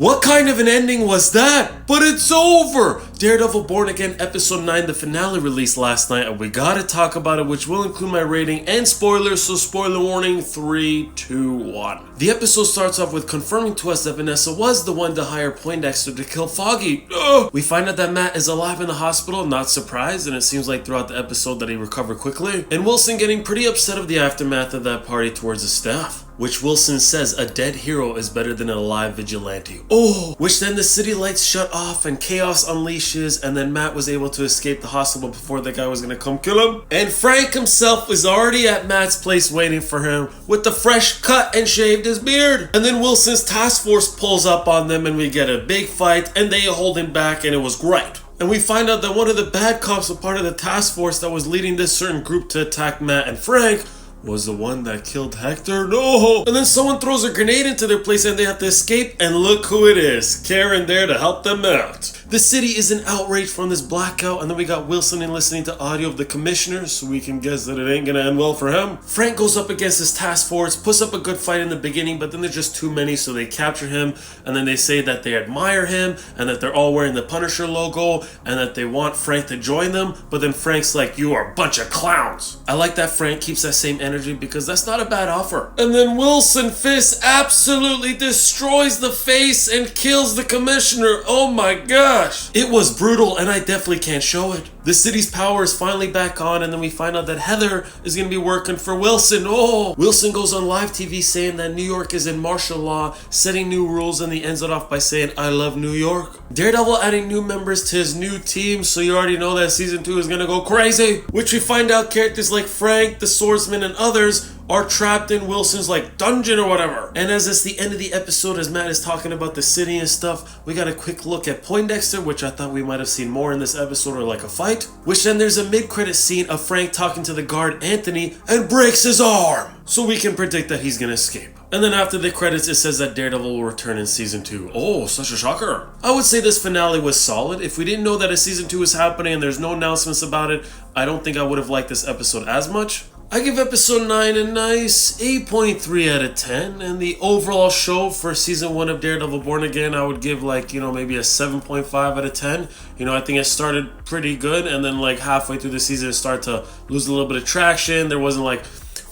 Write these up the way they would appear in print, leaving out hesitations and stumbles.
What kind of an ending was that? But it's over! Daredevil Born Again Episode 9, the finale released last night, and we gotta talk about it, which will include my rating and spoilers, so spoiler warning, 3, 2, 1. The episode starts off with confirming to us that Vanessa was the one to hire Poindexter to kill Foggy. Ugh. We find out that Matt is alive in the hospital, not surprised, and it seems like throughout the episode that he recovered quickly. And Wilson getting pretty upset of the aftermath of that party towards his staff, which Wilson says a dead hero is better than an alive vigilante. Oh, which then the city lights shut off and chaos unleashes, and then Matt was able to escape the hospital before the guy was gonna come kill him. And Frank himself was already at Matt's place waiting for him with the fresh cut and shaved his beard. And then Wilson's task force pulls up on them and we get a big fight and they hold him back and it was great. And we find out that one of the bad cops, a part of the task force that was leading this certain group to attack Matt and Frank, was the one that killed Hector. No! And then someone throws a grenade into their place and they have to escape, and look who it is. Karen there to help them out. The city is in outrage from this blackout, and then we got Wilson in listening to audio of the commissioner, so we can guess that it ain't gonna end well for him. Frank goes up against his task force, puts up a good fight in the beginning, but then there's just too many, so they capture him, and then they say that they admire him, and that they're all wearing the Punisher logo, and that they want Frank to join them, but then Frank's like, you are a bunch of clowns. I like that Frank keeps that same energy because that's not a bad offer. And then Wilson Fisk absolutely destroys the face and kills the commissioner. Oh my gosh. It was brutal and I definitely can't show it. The city's power is finally back on, and then we find out that Heather is going to be working for Wilson. Oh! Wilson goes on live TV saying that New York is in martial law, setting new rules, and he ends it off by saying, I love New York. Daredevil adding new members to his new team, so you already know that season 2 is going to go crazy. Which we find out characters like Frank, the swordsman, and others are trapped in Wilson's like dungeon or whatever. And as it's the end of the episode, as Matt is talking about the city and stuff, we got a quick look at Poindexter, which I thought we might have seen more in this episode, or like a fight. Which then there's a mid-credit scene of Frank talking to the guard Anthony and breaks his arm. So we can predict that he's gonna escape. And then after the credits, it says that Daredevil will return in season 2. Oh, such a shocker. I would say this finale was solid. If we didn't know that a season 2 was happening and there's no announcements about it, I don't think I would have liked this episode as much. I give episode 9 a nice 8.3 out of 10, and the overall show for season 1 of Daredevil Born Again, I would give like, maybe a 7.5 out of 10. I think it started pretty good, and then like halfway through the season it started to lose a little bit of traction. There wasn't like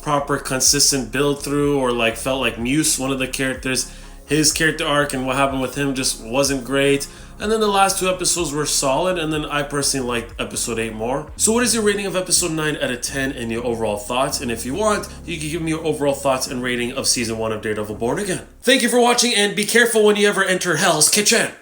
proper consistent build through, or like felt like Muse, one of the characters, his character arc and what happened with him just wasn't great. And then the last 2 episodes were solid, and then I personally liked episode 8 more. So what is your rating of episode 9 out of 10 and your overall thoughts? And if you want, you can give me your overall thoughts and rating of season 1 of Daredevil Born Again. Thank you for watching, and be careful when you ever enter Hell's Kitchen.